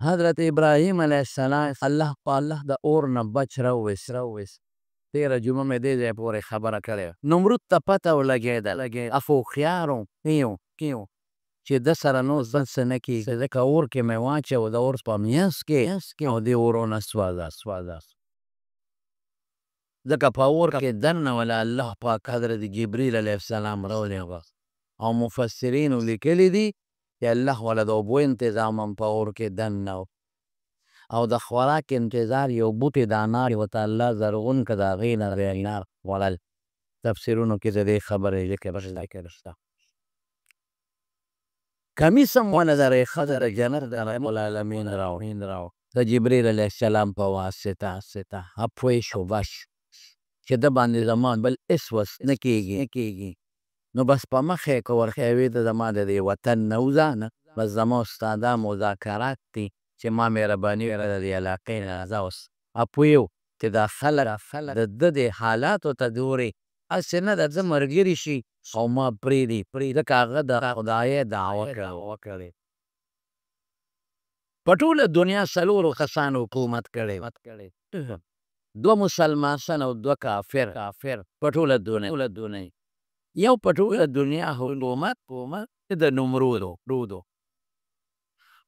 حضرت ابراهیم علیه السلام الله د اور نه بچ راوویست. تیره جمعه مې دې ځای پورې خبره کړې وه. نمرود ته پته ولګېدل افو هوښیار و چې ده سره نور بل څه نه کېږي، ځکه اور کې مې واچوه، د اور په منځ کې او دې اورونه سوځه. ځکه په اور کې دننه الله پاک حضرت جبریل علیه السلام راولېږه او مفسرینو لیکلي دي چې الله والا د اوبو انتظام هم په اور کې دننه او د خوراک انتظار یو بوټی د انار ورته الله زرغون که د هغې نه د انار خوړل. تفسیرونو کې د دې خبرې ذکر شته. کمیس هم ونه د ریښه د جنت د رب العالمین راوړ د جبریل علیه السلام په واسطه اپوی شو بش چې ده باندې زما بل هېڅ وس نه کېږي. نو بس په مخ یې که ورښیوې ته زما د دې وطن نه وځه نه، بس زما ستا دا مذاکرات دي چې ما مهرباني وکړه د دې علاقې نه ځه اوس. اپوی و چې دا خلک د ده دې حالاتو ته ګورې، هسې نه د ده ملګري شي او ما پرېږدي ځکه هغه د خدای دعوه کړې. په ټوله دنیا څلورو کسانو حکومت کړی، 2 مسلمان او 2 کافر په ټوله دنیا. یو په ټوله دنیا حکومت د نمرود و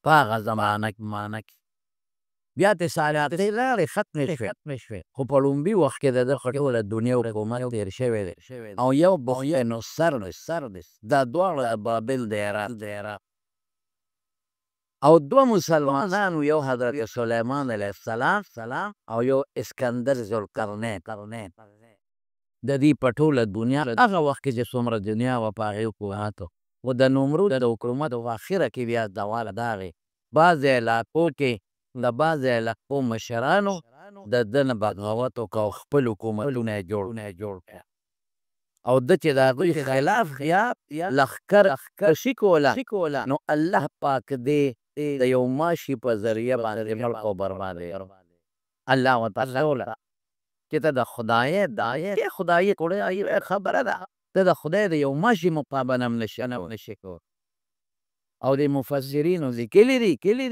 په هغه زمانه کې. بیا ترې سالارۍ لاړې ختمې شوې، خو په لومړي وخت کې د ده په ټوله دنیا حکومت تېر شوی دی او یو بخت نصر دی. دا دواړه د بابل د عراق او 2 مسلمانانو، یو حضرت سلیمان علیه السلام او یو اسکندر ذوالقرنین. د دې په ټوله دنیا هغه وخت کې چې څومره دنیا وه په هغې حکومت و. خو د نمرود د حکومت په اخره کې بیا زواله داغې بعضې علاقو کې د بعضې علاقو مشرانو د ده نه بغاوت وکړه او خپل حکومتونه یې جوړ کړه او ده چې د هغوی خلاف لښکر کشي کوله، نو الله پاک دې د یو ماشي په ذریعه باندې مړ او برباده الله ورته وویل چې ته د خدای خدایي خبره ده، ته د خدای د یو ماشي مقابله هم نشي کولی. او د مفسرینو لیکلي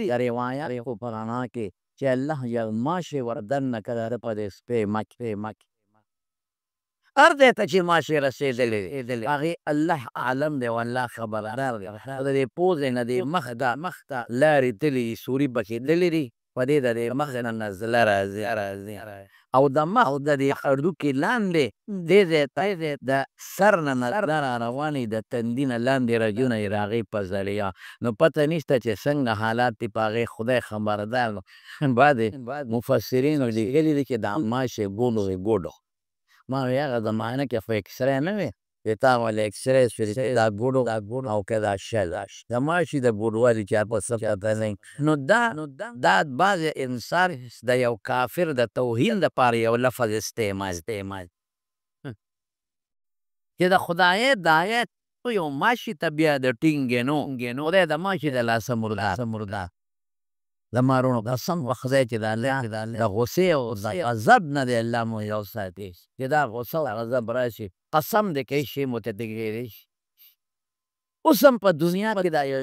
دي روایت خو په رڼا کې چې الله یو ماشي ور دننه کړه ده په دې سپی مک هر ځای ته چې ماشي رسېدلی دی هغې الله عالم دی او الله خبردار دی. د دې پوزې نه دې مخ ته لارې تللي دي، سوري پکې تللي دي، په دې د دې مخ نه نزله راځي او د مخ د دې هډوکي لاندې دې ځای ته د سر نه نزله را روانې د تندي نه لاندې رګونه یې د هغې په ذریعه. نو پته نشته چې څنګه حالات دي په هغې خدای خبردار دی. بعضې مفسرینو لیکلي دي چې دا ماشي ګوډو ما وی هغه زمانه کې خو اکسرې نه وې چې تا ولې اکسرې شوې چې دا ګوډو او که دا شل د ماشي د ګوډوالي چا په څه پته نه. نو دا بعضې انسان د یو کافر د توهین دپاره یو لفظ استعمال چې د خدای دایت یو ماشي ته بیا د ټینګې نو خدای د ماشي د لاسه مردار د مارونو قسم وخدای چې د الله د غصې او د غضب نه دی الله مو یو ساتي چې دا غصه او غضب راشي قسم دی که هیڅ شی مو ته تېرېدی شي. اوس هم په دنیا کې دا یو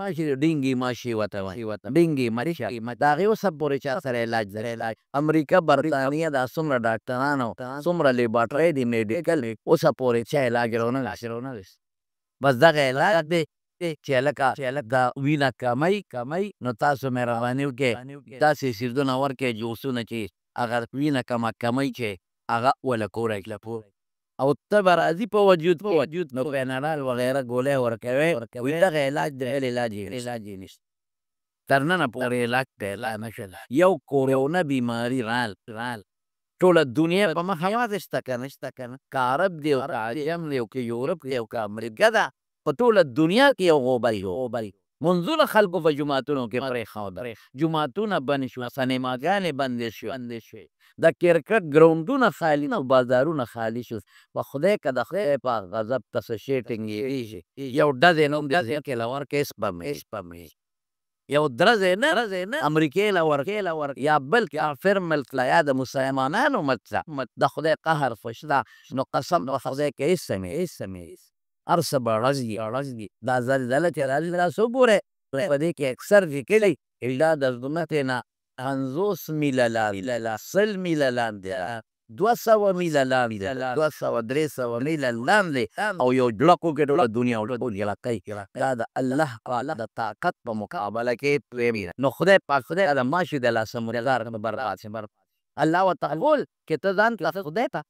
ماشي ډینګي ماشي ورته وایي ډینګي ماشي د هغې اوس هم پورې چا سره علاج دی. امریکا برطانیه دا څومره ډاکټران او څومره لیبارټرۍ دي میډیکل اوسه پورې چا علاج رونه ویست. بس دغه علاج دی چې هلکه دا وینه کمی نو تاسو مهرباني وکړئ داسې څیزونه ورکړئ جوسونه چې هغه وینه کمی چې هغه ولکوری او ته به راځي په وجود نو پینرال وغیره ګولۍ ورکوې وي دغه علاج د بل علاج یې نشته تر ننه پورې علاج پیدا نه شول. یو کورونا بیماري رال ټوله دنیا په مخ یوازې شته که نشته که عرب دی او که عجم دی او که یورپ دی او که امریکا ده په ټوله دنیا کې یو غوبل منځونه خلکو په جوماتونو کې پرېښودل، جوماتونه بند شوه، سینماګانې بندې شوې، د کرکټ ګراونډونه خالي او بازارونه خالي شو. په خدای که د خدای په غضب ته څه شی ټینګېږي یو ډزې نوم دې ځمکې له ورکړې سپمې یو درزې نه امریکې له ورکې یا بل کافر ملک له یا د مسلمانانو ملک د خدای قهر خو شته. نو قسم په خدای کې هېڅ سمې هر څه به ړزګي دا زلزله چې راځي تاسو وګورئ په دې کې اکثر لیکلي دا د ځمکې نه 50 میله لاندې 100 میله لاندې 200 میله لاندې 200 300 میله لاندې او یو جلقو کې ټوله دنیا ټول جلقی دا د الله تعالی د طاقت په مقابله کې پرېږدي. نو خدای پاک دا د ماشي د لاسه مردار برباد شي. الله ورته وویل که ته ځان کړه خدای ته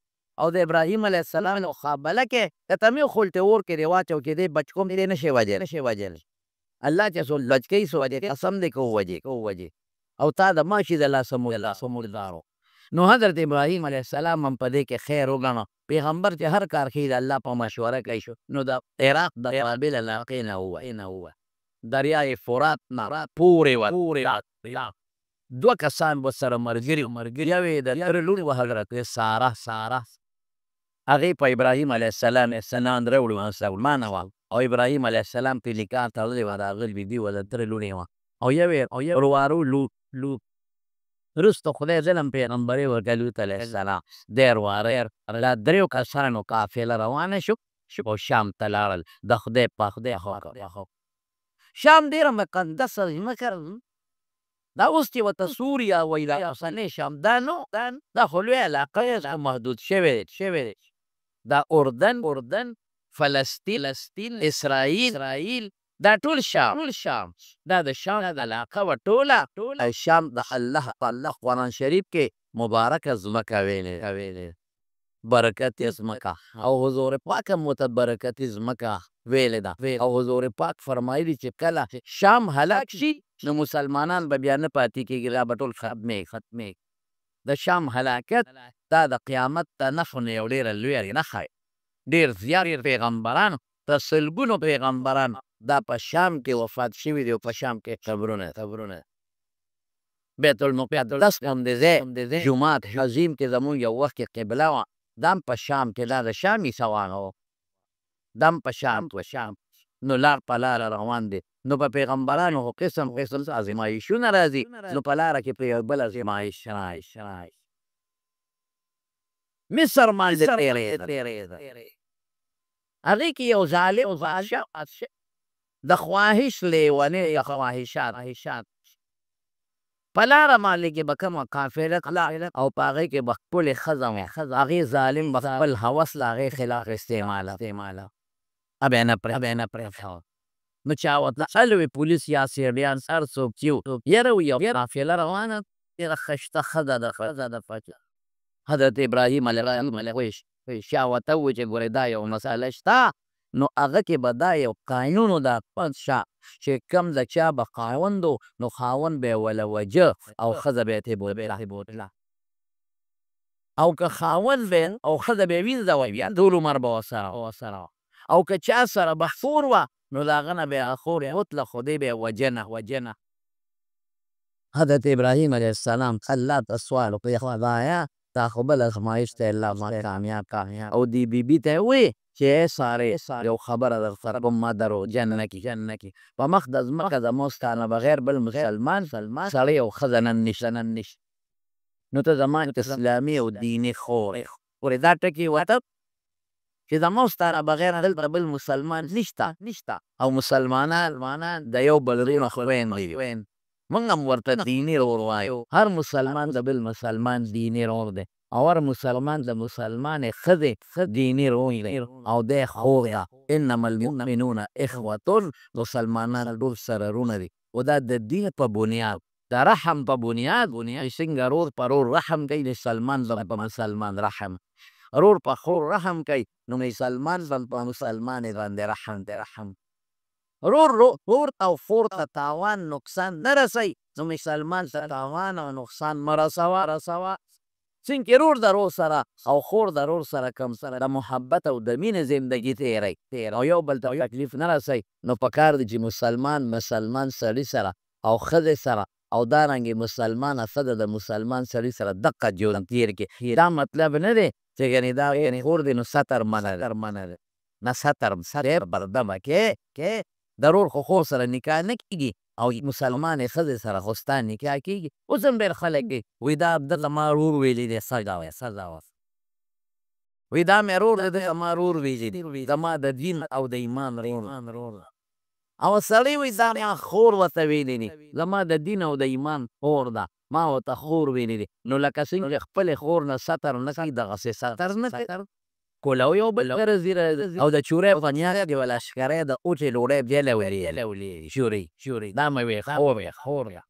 او د ابراهیم علیه السلام مقابله کې که ته مې خولتې اور کې دې واچو کې دې بچکوم دې نشي وجلی الله چې څو بچکۍ څه وجې قسم دې که ووجې او تا د ماشي د لاسه مردار. نو حضرت ابراهیم علیه السلام هم په دې کې خیر وګڼه. پیغمبر چې هر کار کوي د الله په مشوره کوي شو. نو د عراق د بابل علاقې نه ووه دریای فرات نه پورې وه 2 کسان به سره ملګري یو یې د تره لور وه حضرت ساره هغې په ابراهیم علیه السلام احسانان راوړي وه مسلمانه وه او ابراهیم علیه السلام پرې نکاح تړلې وه د هغه بیبي وه د تره لورې وه او یو وروارو لوط وروسته خدای ظلم پیغمبري ورکړه لوط علیه السلام دی ورواره دا 3 کسانو قافله روانه شو او شام ته لاړل د خدای په خدای خوا شام ډېره مقدسه ځمکه دا اوس چې ورته سوریا وایي دا اوسنی شام دا نو دا خو لوی علاقه دا محدود شوی دی دا اردن فلسطین اسرائیل دا ټول شام دا د شام د علاقه وه ټوله شام د الله قرآن شریف کې مبارکه ځمکه ویلې برکتي ځمکه او حضور پاک هم ورته برکتي ځمکه ویلې ده او حضور پاک فرمایلي چې کله شام هلاک شي نو مسلمانان به بیا نه پاتې کېږي دا به ټول ختمېږي د شام هلاکت دا د قیامت د نښو نه یو ډېره لویه نښه ډېر زیات پیغمبران په سلګونو پیغمبران دا په شام کې وفات شوي دي او په شام کې قبرونه بیت المقدس هم د ځای جومات عظیم کې زمونږ یو وخت کې قبله وه دا هم په شام کې دا د شام عیسویانو وو دا هم په شام نو لار په لاره روان دي نو په پیغمبرانو خو قسم ازمایښتونه راځي نو په لاره کې په یو بل ازمایښت راشي مصر باندې تېرېده هغې کې یو ظالم بادشاه د خواهش لیونی خواهشات په لاره باندې کې به کومه قافله تله او په هغې کې به ښکلې ښځه وه هغې ظالم به خپل هوس له هغې خلاف استعماله ابې نه پرېښود نو چا ورته الوې پولیس یا سیډیان هر څوک چې وو یاره یو قافله روانه ډېره ښایسته ښځه ده حضرت ابراهیم علیه السلام چا ورته ووایي چې ګورې دا یو مسله شته نو هغه کې به دا یو قانون دا پنځ چې کم د چا به خاوند و نو خاوند به یې وله وجه او ښځه به یې بوتله او که خاوند به او ښځه به یې وینځوی بیا ټول عمر به ورسره او که چا سره به خور وه نو د هغه نه به یې هغه خور بوتله خو دی به یې وجنه حضرت ابراهیم علیه السلام الله ته سوال وکړ خدایه دا خو بله ازمایښت دی الله ما کامیاب او دې بیبي ته یې ووایې چې ای سارې یو خبره درسره کوم ما دروغجن نه کړي په مخ د ځمکه زموږ ستا نه بغیر بل مسلمان سړی او ښځه نن نشته نو ته زما اسلامي او دیني خور ورې دا ټکي ورته چې زموږ ستا نه بغیر دلته بل مسلمان نشته او مسلمانان د یو بل ورونه خویندې موږ هم ورته دیني رور وایو هر مسلمان د بل مسلمان دیني رور دی او هر مسلمان د مسلمان ښځې دیني رور دی او دی خور ده انما المؤمنون اخوة مسلمانان ټول سره رونه دي او دا د دین په بنیاد د رحم په بنیاد چې څنګه رور په رور رحم کوي مسلمان په مسلمان رحم رور په خور رحم کوي نو مسلمان په مسلمان باندې رحم رور او خور ته تاوان نقصان نه رسوي نو مسلمان ته تاوان او نقصان مه رسوه څنګه رور د رور سره او خور د رور سره کوم سره د محبت او د مینې زندګي تېروي او یو بل ته تکلیف نه رسوي نو پکار دی چې مسلمان سړي سره او ښځې سره او دارنګې مسلمانه ښځه د مسلمان سړي سره دقه ژوند تېر کړي دا مطلب نه دی چې یعنې دا خور دی نو ستر منه دی نه ستر بردمه کې د رور خو خور سره نکاح نه کېږي او مسلمان ښځې سره خو ستا نکاح کېږي اوس هم ډېر خلک دي وایي دا عبدالله ما رور ویلی دی سزا وایي دا مې رور دی ما رور ویلی دی زما د دین او د ایمان رور او سړی وایي دا خور ورته ویلې دي زما د دین او د ایمان خور ده ما ورته خور ویلې دي نو لکه څنګه خپلې خور نه ستر نه کوي دغسې ستر نه کوي کولو یو بل ګرځي او د چورۍ په نیاغه کې ولا ښکاری د اوټې ډوډۍ بېله ولې چورۍ دا مې وې خور یا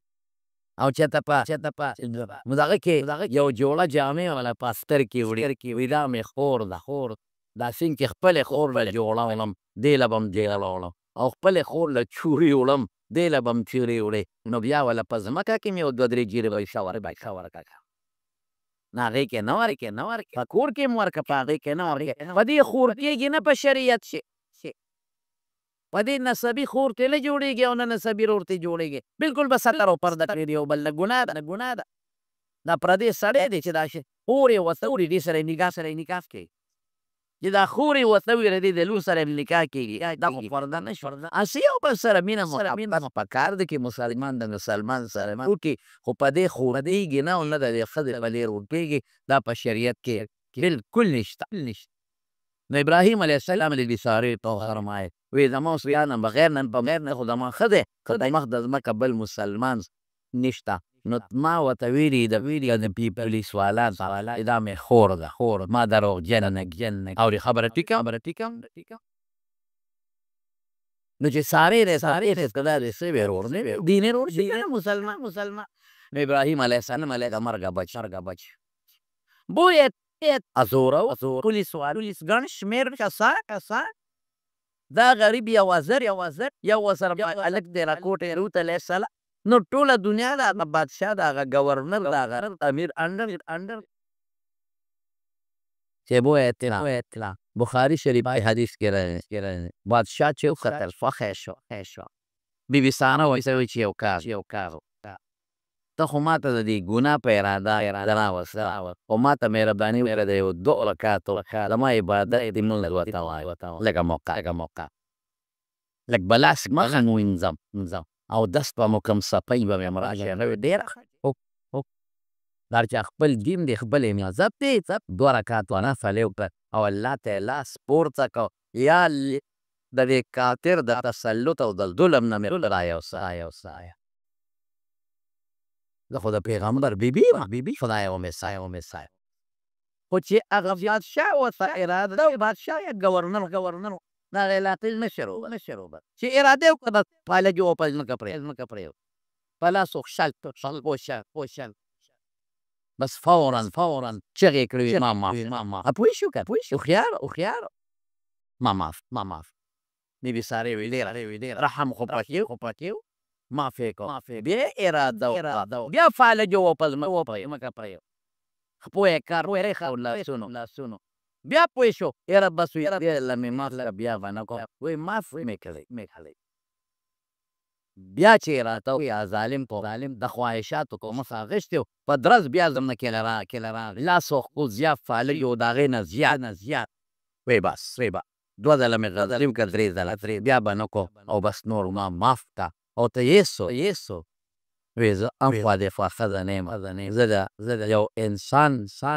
او چېرته په دغه کې یو جوړه جامې ولا په استر کې وړي وایي دا مې خور ده دا څنګه خپلې خور له جوړه وړم دې له به م جېله وړم او خپلې خور له چورې وړم دې له به م چورې وړې نو بیا ولا په ځمکه کې مې یو دوه درې جیرې به ښه ورکړه نه هغې کې نه ورکې په کور کې م ورکړه په هغې کې نه ورکې په دې خور کېږي نه په شریعت شي په دې نسبي خور ترې نه جوړېږي او نه نسبي رور ترې جوړېږي بلکل به ستر او پرده کړي یو بل نه ګناه ده دا پردی سړی دی چې دا خور یې ورته وړي دې سره یې نکاح کوي چې دا خور یې ورته وویل دې د لور سره یې نکاح کېږي دا خو پرده نه شوه هسې یو بل سره مینه محبت پکار ده چې مسلمان د مسلمان سره وکړي خو په دې خورېږي نه او نه د دې ښځې په دې ورکېږي دا په شریعت کې بلکل نشته نو ابراهیم علیه السلام د سارې ته فرمایل وی زما اوس بیا نه بغیر نه خو زما ښه دی که د مخ د ځمکه بل مسلمان نشته نو ما ورته ویلي د پولیس والا دا مې خور ده ما دروغجن نه اورې خبره ټیکه نو چې سارې دی که دا دی څه وی رور نه وی دیني رور شي که نه مسلمان نو ابراهیم علیه السلام علیه د مرګه بچ بویه ازوره پولیس ګڼ شمېر کسان دا غریب یو وزر یو ورسره هلک دی راکوټ یې روتلی سله نو ټوله دنیا د هغه بادشاه د هغه ګورنر د هغه امیر انډر چې بو اطلاع بخاري شریف حدیث کې راځي بادشاه چې وکتل خوښه شو بیبي ساره وایي چې یو کار ته خو ماته د دې ګناه په اراده راوسته خو ماته مهرباني وکړه د یو 2 رکعاتو زما عبادت دې مونږ ورته وایو لږه موقع لږ بلاس مخه وینځم او دست به مو کوم څپۍ به مې مراجعه نه وي ډېره دا چې خپل دین دی خپل مذهب دی 2 رکعاتو نفل یې وکړه او الله ته یې لاس پورته کړ یا د دې کافر د تسلط او د ظلم نه مې رایوسه زه خو د پیغمبر بیبي خدای ومې خو چې هغه بادشاه ورته اراده ده بادشاه یا ګورنر د هغې علاقې مشر و چې اراده یې وکړه د پالګي په ځمکه پرېوت په لاس وخشل بس فورا چغې یې کړې ما معاف پوه شو که هوښیار ما معاف بیبي سارې ویل ډېر رحم خو پکې و معاف یې کړ بیا اراده وکړه بیا فالګي په ځمکه پرېوت پوه یې کار پرېښه لاسونو بیا پوه شو یاره بس له مې معاف بیا به نه کوم وایي معاف مې کړی بیا چې راته وایي ظالم د خواهشاتو کو مخه اخیستی و په درز بیا زمنه کېله راغی لاس وخو زیات فالګي و د هغې نه زیات وایي بس 2 ځله مې غزلي وکړه 3 ځله بیا به نه کوم او بس نور ما معاف کړه او ته یې وی زه هم خوا دې خوا ښځه نه یم زه د یو انسان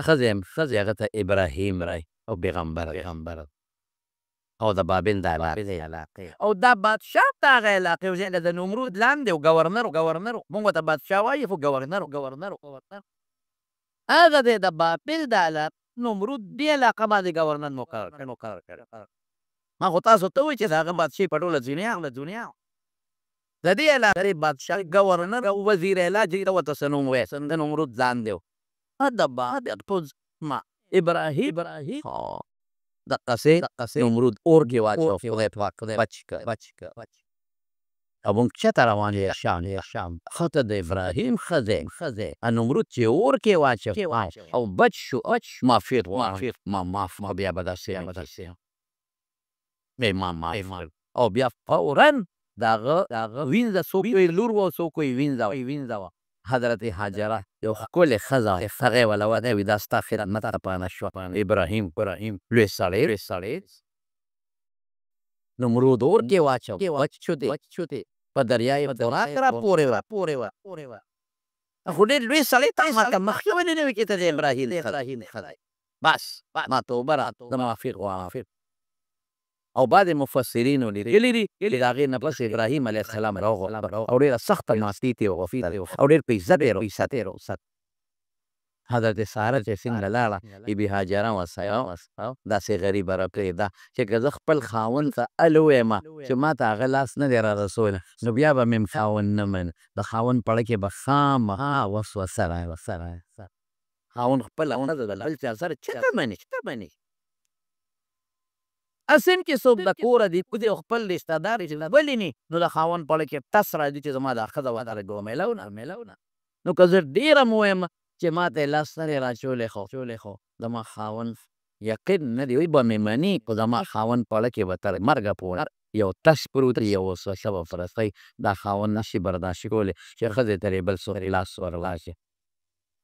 ښځه یم هغه ته ابراهیم رای او پیغمبر او د بابل د علاقې او دا بادشاه د هغه علاقې د نمرود لاندې و ګورنر مونږ ورته بادشاه وایو خو ګورنر هغه دی د بابل د علاقې نمرود دې علاقه باندې ګورنر مقرر کړی ما خو تاسو ته وایي چې د هغه بادشاهي په ټوله دنیا د دې علاقې بادشاه ګورنر او وزیر اعلی چې ته ورته څه نوم وایې د نمرود ځان دی د بابل په ابراهیم دقسې نمرود اور کې واچو خدای پاک بچ کړ او موږ چېرته روان یو شام ښځه د ابراهیم ښځې نمرود چې اور کې واچو او بچ شو ما معاف بیا به داسې ما معاف او بیا فورا د هغه وینځه څوک وایي لور وه او څوک وایي وینځه وه حضرت حاجره یو ښکلې ښځه هغې وله وده وي دا ستا خدمت ته پانه شوه ابراهیم لوی سړی نمرود اور کې واچو بچ شو دی په دریای فرات را پورې وه خو ډېر لوی سړی ته مخکې ولې نه وي چې ته د ابراهیم ښځه بس ما توبه را زه معافي او بعضې مفسرینو لیکلي دي چې د هغې نه پس ابراهیم علیه السلام راغله او ډېره سخته ناستې ترې وغوښتله او ډېر په عزت یې رخصت حضرت ساره چې څنګه لاړه بي هاجره ورسره داسې غریبه راپرېږده چې که زه خپل خاوند ته ووایم چې ما ته هغه لاس نه دی را رسولی نو بیا به مې خاوند نه مني د خاوند په اړه کې به خامخا وسوسه راغله خاوند خپله ښځه د بل چا سره چېرته مني اسیم چې څوک د کوره دي او خپل رشته دار چې ولیمي نو د خاوند په اړه کې ټس راځي چې زما دا ښځه ودرېږي میلونه نو که زه ډېره م ووایم چې ما ته یې لاس نه دی راچولی خو زما خاوند یقین نه دی به مې مني خو زما خاوند په اړه کې به تر مرګه پورې یو ټس پروت یو وسوسه به پرستی دا خاوند نشي برداشت کولی چې ښځې ته یې بل څوک لاس ورغلاشي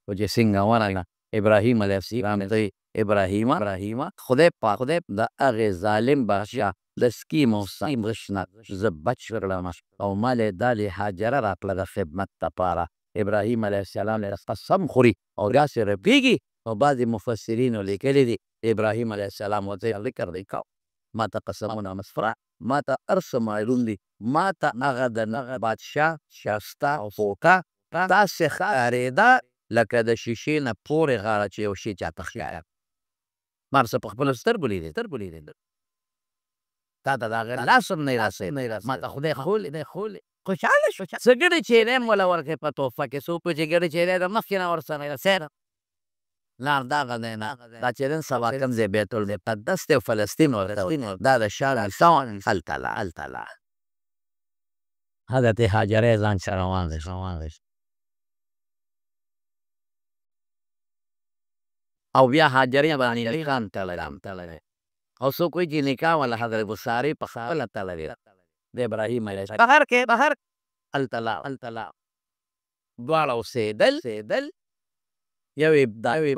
خو چې څنګه ورغله ابراهیم علیه السلام ته ابراهیمه خدای پاک د هغې ظالم بادشاه د سکیم او سیم غش نه زه بچ کړلم او ما له دا هاجره راکړه د خدمت دپاره ابراهیم علیه السلام له قسم خوري او داسې رپېږي او بعضې مفسرینو لیکلي دي ابراهیم علیه السلام ورته ذکر دی کو ما ته قسمونه مسفره ما ته هر څه معلوم دي ما ته هغه د بادشاه شاسته او فوکه داسې ښکارېده لکه د شیشې نه پورې غاړه چې یو شی چاته ښکاري ما هر څه په خپلو سترګو لیدل تا ته د هغې لاس هم نه رسېد ما ته خدای ښولې خوشحاله شو څه ګډې چیرې هم وله ورکړې په تحفه کې څوک چې ګډې چیرې د مخکې نه ورسره رسېده لار دغه دی نه دا چې نن سبا کوم ځای بیت المقدس دی او فلسطین ورته دا د شام هلته لا حضرت هاجره ځان سره روان دی او بیا هاجرې باندې خان تړلی او څوک وایي چې نکاح والا حضرت بصاري په خپله تړلې ده د ابراهیم علیه السلام بهر هلته لاړ دواړه اوسېدل یوې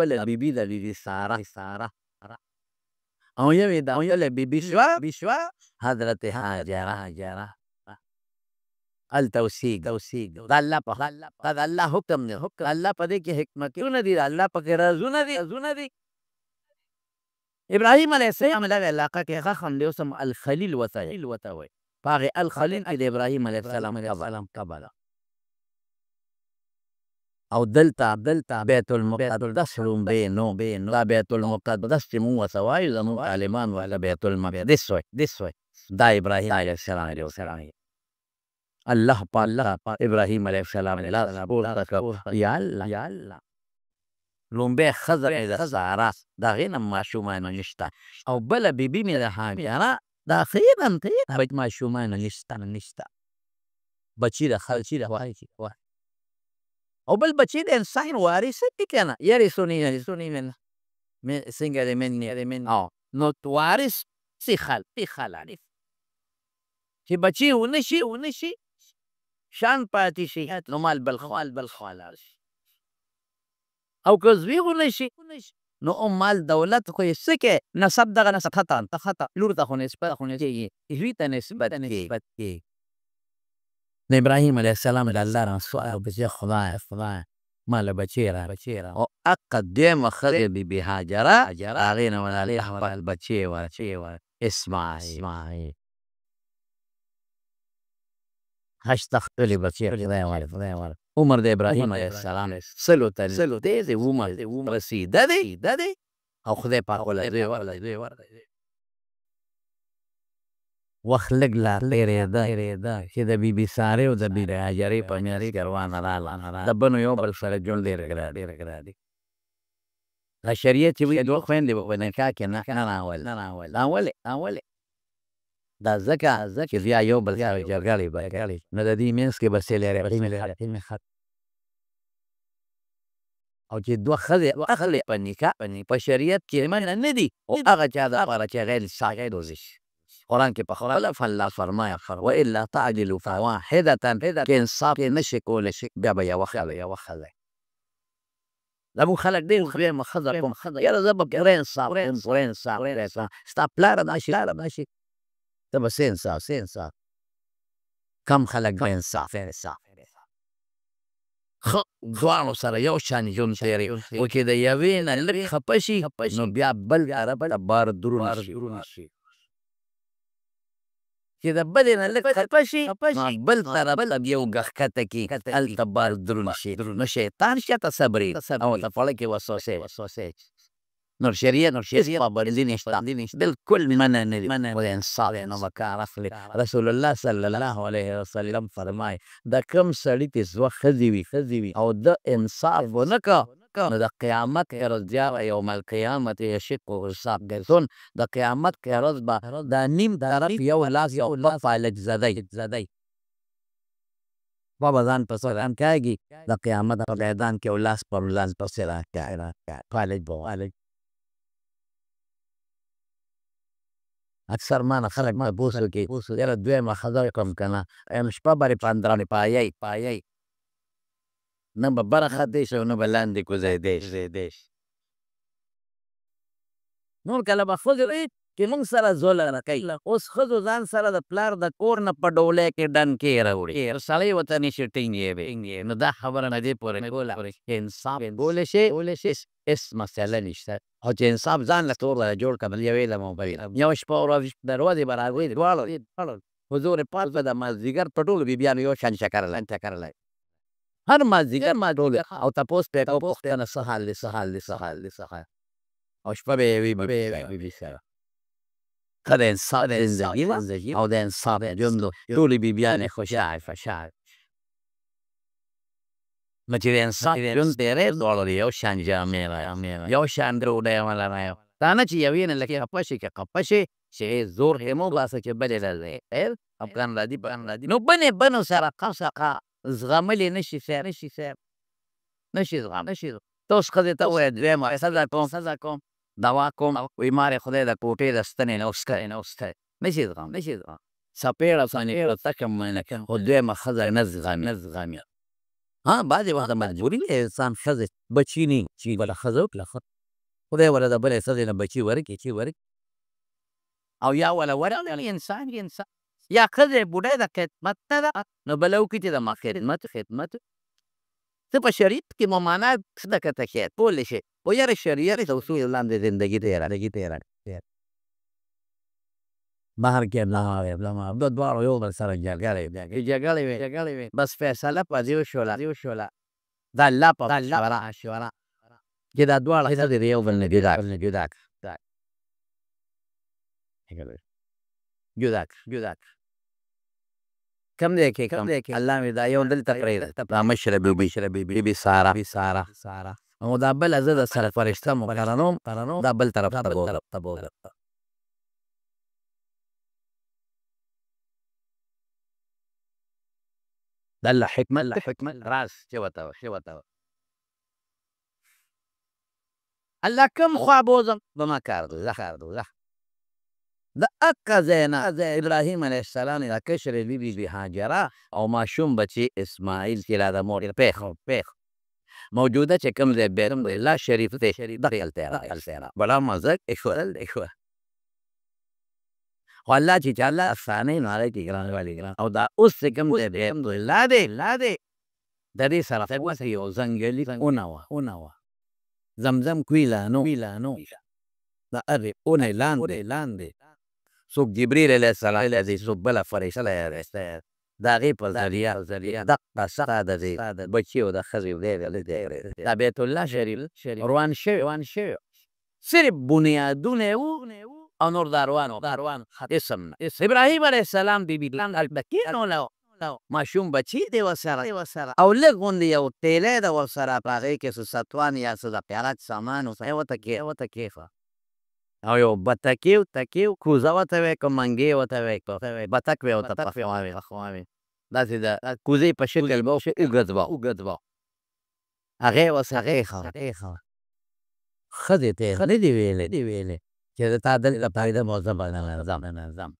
بله بیبي د بیبي ساره او یوې بله بیبي شوه حضرت هاجره هلته اوسېږي د الله حکم دی الله په دې کې حکمتونه دي د الله پکې رازونه دي ابراهیم علیه السلام دغه علاقه کې هغه خم دی اوس هم الخلیل ورته وایي په هغې الخلیل کې د ابراهیم علیه السلام قبر او دلته بیت المقدس لومبی نو دا بیت المقدس چې مونږ ورته وایو زمونږ عالمان وایي بیت المقدس وایي دا ابراهیم علیه السلام الله ابراهیم علیه السلام یا الله لومبی ښځه مې د ساره د هغې نه ماشومانو نشته او بله بیبي مې د هاجره د هغې نه ماشومانو نشته بچي د خلک او بل بچی د انسان وارث دی که نه یرثنی څنګه د من نو وارث خلک چې بچي ونه شي شان پاتې شي نو مال بل خوا شي او که زوی ونه شي نو مال دولت خو یې څه کې نسب دغه نسب خطا لور ته خو نسبت کېږي زوی ته نسبت کېږي د ابراهیم علیه السلام د الله نه سوال وکړي خدای ما له بچی را او حق دویمه ښځې بیبي هاجره هغې نه ولالې خپل بچی ورکړي اسماعیل هشته ښکلي بچي خدای ورکړي عمر د ابراهیم علیه السلام سلو ته نږدې دی عمر رسېده دی او خدای پاک وله زوی ورکړی وخت لږ لا تېرېده چې د بیبي سارې او د بیبي هاجرې په میاشت کې روانه راغله د بنو یو بل سره ژوند ډېر ګران دی د شریعت چې وایي دوه خویندې به په نکاح کې نه راولي دا ځکه چې بیا یو بل سره جګړې به نو د دې منځ کې به صلې او چې دوه ښځې اخلي په نکاح په شریعت کې منع نه دي هغه چا دپاره چې غیر ساقط وشي قرآن کې په خپله الله فرمایي والا تعدلوا فواحدة چې انصاف یې نشي کولی بیا به یوه ښځه زموږ خلک ډېر خبره ښځه کوم یاره زه به پوره انصاف ستا پلاره دا شي ته به څه انصاف کم خلک به انصاف ښه دواړو سره یو شان ژوند تېروي او چې د یوې نه لږ خفه شي نو بیا بل طرف ته بار دروند شي چې د بلې نه لږ خفه شي نو بل طرف ته یو ږغ کښته کړي هلته بار دروند شي نو شیطان شته صبري او ته په کې وسوسې نور شریعت پابندي نشته بالکل منع نه دي و د انصاف نه به کار اخلي. رسول الله صلی الله علیه وسلم فرمایي د کوم سړي چې دوه ښځې وي او د انصاف ونه کړه نو د قیامت ورځ یوم القیامت یشقه ساقطون د قیامت ورځ به دا نیم طرف یو لاس یو فالج زدی بابا ځان په سر کاږي د قیامت په میدان کې یو لاس پر لاس پسې راکاږي فالج اکثر ما نه خلک ما بوس وکړي یاره دویمه ښځه کړم که نه یم شپه برې پاندرانې پایۍ نه به بره خطې شي او نه به لاندې کوزېدی شي. نور کله به ښځې وایي چې موږ سره زوله نه کوي اوس ښځو ځان سره د پلار د کور نه په ډولۍ کې ډنکې راوړي سړی ورته نشي ټینګېدی نو دا خبره نه دې پورې چې انصاف کولی شي هېڅ مسله نشته او چې انصاف ځان له تور سره جوړ کړه یو علم او بل یو شپه ورځ د ورځې به راغلي دواړه حضور پاک به د مازدیګر په ټولو بیبیانو یو شان چکر لګي هر مازدیګر ټولو او تپوس پرې کوه پوښتنه څه حال دی او شپه به یې وي بیبي سره ښه د انصاف زندګي او د انصاف ژوند ټولې بیبیانې خوشحال نو چې د انصاف ژوند تېری دواړو یو شان جامې یو شان ډوډۍ ولره دا نه چې یوې نه لکې خفه شي چې زور یې مه وباسه چې بلې راځي خیر افغان راځي نو بنو سره قصه زغملی نشي زغم ته اوس ښځې ته ووایه دویمه ښځه کوم دوا کوم وایي مارې خدای د کوټې د ستنې نه وسکړی نشي زغم څپېړه باندې تکه منه خو دویمه ښځه نه زغمي بعضې وخت مجبوري دی انسان ښځې بچي نه چې بله ښځه وکړه خدای وله د بلې ښځې نه بچي ورکړي او یا وله ورکړي انسان یا ښځې بوډۍ د خدمت نه ده نو بله وکړي چې د ما خدمت ته په شریعت کې ممانعت شته که ته کولی شي خو یاره شریعت د اصول لاندې زندګي تېره بهر کې دواړو یو بل سره جګړې وې بس فیصله په دې وشوله د الله په مشوره چې دا دواړه ښځې د یو بل نه جدا کم دی کې الله مې دا یو دلته پرېږده دا مشره بیبي ساره او دا بله زه د سره فرشته مقرنوم دا بل طرف ته بوځم د الله حکمت راز چې ورته الله کوم خوا بوځم به ما کار دوزخ د اکه ځای نه ابراهیم علیه السلام د کشرې بیبي هاجره او ماشوم بچي اسماعیل چې لا د مور پیښ موجوده چې کوم ځای بیت الله شریف دی دغې هلته بلا مزه ایښودل خو الله چې چاله افسانې نو هغې کې ګران او دا اوس چې کوم ځای دی الحمدلله دی د دې سره وسه یو ځنګلي اونه وه زمزم کوي لا نو د هغې اونې لاندې څوک جبریل علیه السلام دی څوک بله فرشته دی د هغې په ذریعه دقه سره د دې بچي او د ښځې دا بیت الله شریف روان شوی صرف بنیادونه وو او نور د اروانو اسم نه ابراهیم علیه السلام بیبي هلته کېنولو ماشوم بچي دی ورسره او لږ غوندې یو تیلی ده ورسره په هغې کې څه ستوان یا څه د قیرات سامان ورته کېښه او یو بتکې کوزه ورته وایي که منګې ورته وایي بتک به یې ورته پخواوې داسې د کوزې په شکل به اوږد به هغې ورڅخه ایښه ښځې ته یې نه دي ویلې چې د تا دلته پرېږدم او زه به ننظم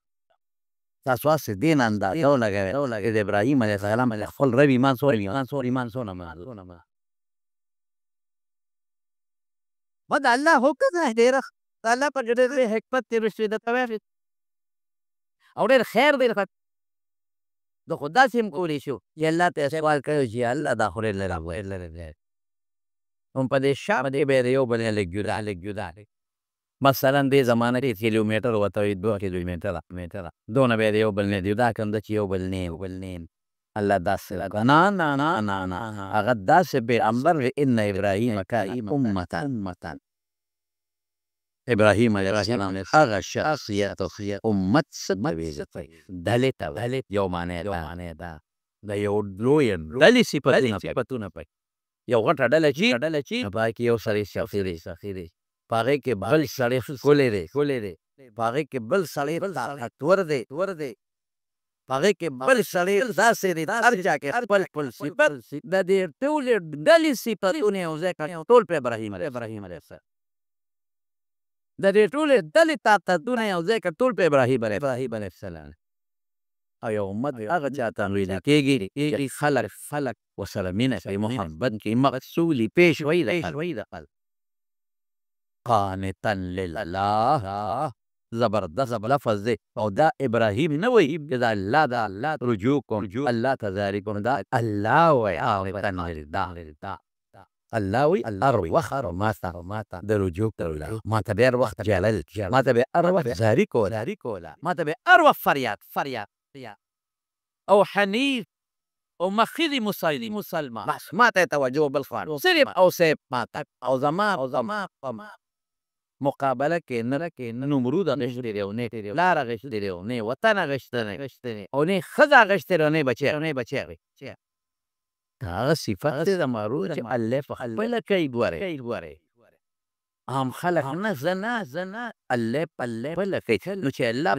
تاسو هسې دې نه اندازه ولګوئ چې د ابراهیم علیه السلام د خپل رب ایمان څونه منل ما د الله حکم دی ډېره د الله په ډېر حکمت تېر شوي درته وایم او ډېر خیر دی د خو داسې هم کولی شو چې الله ته سوال کوي چې الله دا خو ډېر لرې دی هم په دې شا به یې د یو بل نه لږ جدا مثلا دې زمانه کې کیلومتر ورته وایي 2 کیلومتره دونه به یې د یو بل نه دی دا کوم ده چې یو بل نه الله داسې وکړه. نه هغه داسې پیغمبر وي ان ابراهیم کان امة ابراهیم علیه السلام هغه شخصیت امت څه ته ویل ډلې ته ویل یو معنی ده د یو لویې ډلې صفتونه پکې یو غټه ډله چې په هغې کې یو سړی سخي دی په هغې کې بل سړی ښکلی دی په هغې کې بل سړی طاقتور دی په هغې کې بل سړی داسې دی هر چا کې خپل صفت د دې ټولې ډلې صفتونه یو ځای کړي ټول په ابراهیم علیه السلام د دې ټولې ډلې طاقتونه یو ځای کړي ټول په ابراهیم علیه السلام او یو امت هغه چاته ویل کېږي چې خلک ورسره مینه کوي محبت کوي مقصولي پیش وی د خلک قانتا لله زبردست لفظ دی او دا ابراهیم نه وایي چې دا الله رجوع کوم الله ته زاري کوم دا الله وایي الله وایي هر وخت ماته د رجوع کوله ماته به هر وخت جلل ماته به هر وخت زاري کوله ماته به هر وخت فریاد او حنیف او مخیدی مسلمان بس ماته توجه بل خوان صرف او سیب ماته او زما مقابله کې نه نمرود غشتې دی او نه لاره غشتې دی او نه وطن غشتې او نه ښځه غشتې دی او نه بچی هغه صفت دی د مارود چې الله په خپله کوي ګورئ عام خلک نه زه الله خپله کوي نو چې الله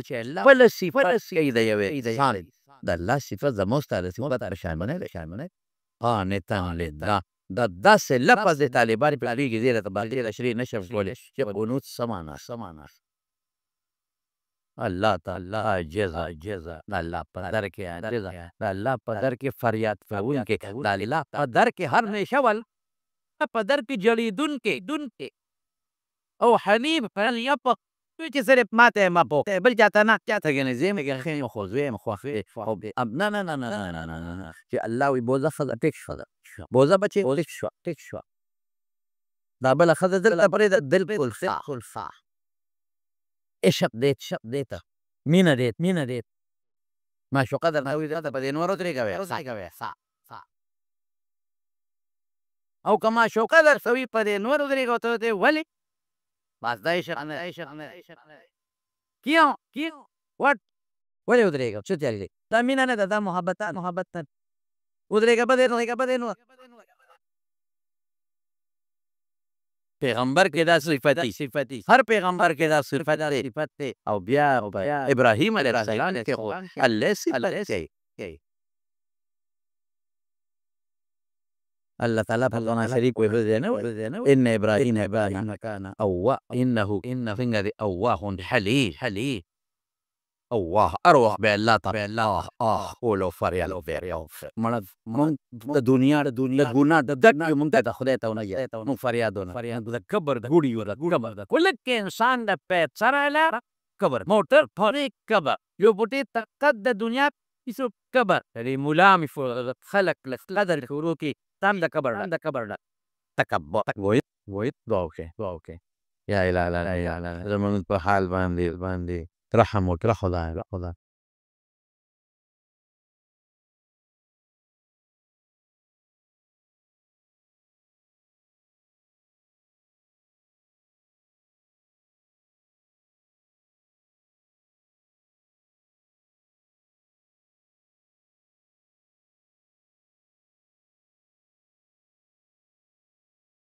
خپله صفت کوي د یوې انسان د الله صفت زموږ ستا د صفت شامله قانتا لله دا داسې لفظ د طالبان پلارېږي دې راته باندې تشریح نشم کولی چې قنوت څه معنا الله تعالی عاجز د الله په در کې عاجز د الله په در کې فریاد کوونکی د الله په در کې هر نشول په در کې جړېدونکی او حنیف یپق چې صرف ماته مپو بل چاته نه چاته ګنې زه مې ښه خو زوی یم خوښې نه چې الله وایي بوزه ښځه ټیک شوه بوزه بچې ټیک شوه دا بله ښځه دلته پرېږده بالکل صح عشق دی ته مینه دی معشوقه درته وایي دلته په دې نور ودرېږه صح او که معشوقه درته وایي په دې نور ودرېږه ته ورته ولې بس دا عشق نه کیوں وټ ولې ودرېږم څه تیاري دی دا مینه نه ده دا محبت نه ودرېږه په دې نور پیغمبر کې دا صفت هر پیغمبر کې دا صفت دی او بیا ابراهیم علیه السلام کې خو الله صفت کوي الله تعالی په ځان شریک وي نه ان ابراهیم کان اواه انه څنګه دی اواه حلیم اواه اروح به الله تعالی اولو فریاد مړه د دنیا د ګناه د دک مونږ ته خدای ته ونه مونږ فریاد د کبر د ګوډي کله کې انسان د پیت سره لا کبر موټر پاره کبر یو بوټي طاقت د دنیا پیسو کبر لري مولا می خلق قدر شروع کی تام د کبر تکبر وای دعا وکړه یا الهی زمونږ په حال باندې رحم وکړه خدای